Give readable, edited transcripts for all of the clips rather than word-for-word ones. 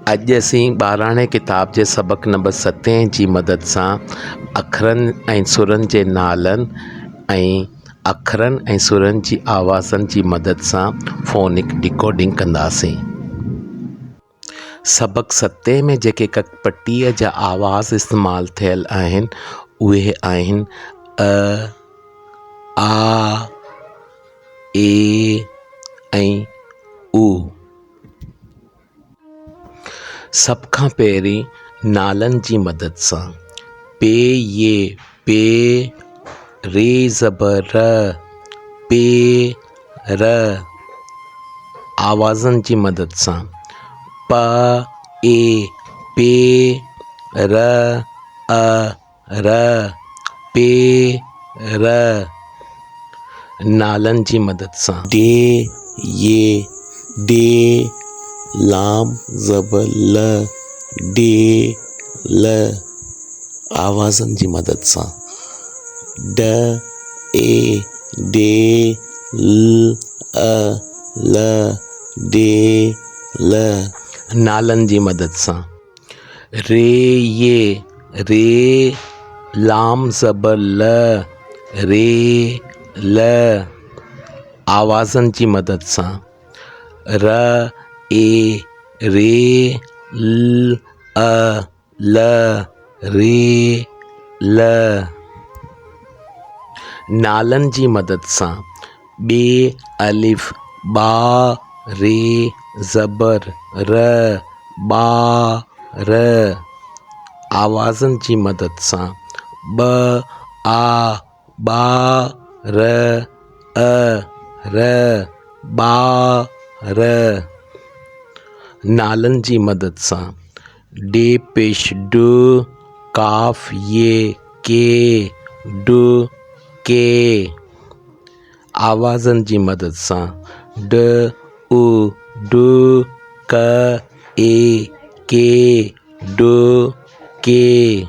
अॼु असीं 12हें किताब जे सबक़ नंबर 7 जी मदद सां अखरनि ऐं सुरनि जे नालनि ऐं अखरनि ऐं सुरनि जी आवाज़नि जी मदद सां फ़ोनिक डिकोडिंग कंदासीं। सबक़ 7 में जेके ककपटीअ जा आवाज़ इस्तेमालु थियल आहिनि उहे आहिनि अ, आ, ए ऐं उ। सभ खां पहिरीं नालनि जी मदद सां पे ये पे, रे ज़बर र, पे र। आवाज़नि जी मदद सां प ए पे, र अ र, पे र। नालनि जी मदद सां डे ये डे, लाम ज़बर ल, डे ल। आवाज़नि जी मदद सां ड ए डे, ल अ ल, डे ल। नालनि जी मदद सां रे ये रे, लाम ज़बर ल, रे ल। आवाज़नि जी मदद सां र ए रे, ल अ ल, रे ल। नालनि जी मदद सां बे अलिफ बा, रे ज़बर र, बा र। आवाज़नि जी मदद सां ब आ बा, र अ र, बा र। नालनि जी मदद सां डे पेश डु, काफ ये के, डु के। आवाज़नि जी मदद सां ड उ डु, क ए के, डु के।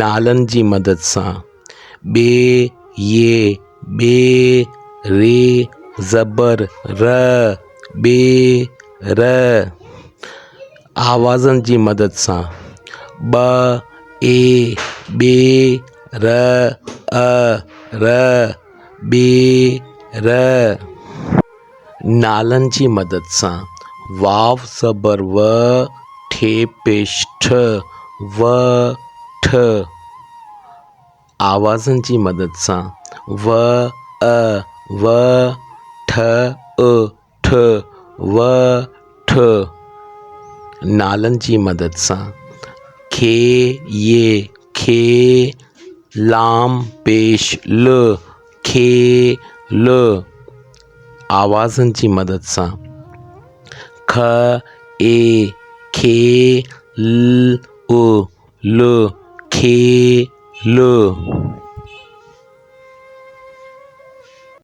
नालनि जी मदद सां बे ये बे, रे ज़बर र, बे र। आवाज़नि जी मदद सां ब ए बे, र अ र, बे र। नालनि जी मदद सां वाव ज़बर व, ठे पेश ठ, व ठ। आवाज़नि जी मदद सां व अ व, ठ अ ठ, व ठ। नालनि जी मदद सां खे ये खे, लाम पेश ल, खे ल। आवाज़नि जी मदद सां ख ए खे, ल उ ल, खे ल।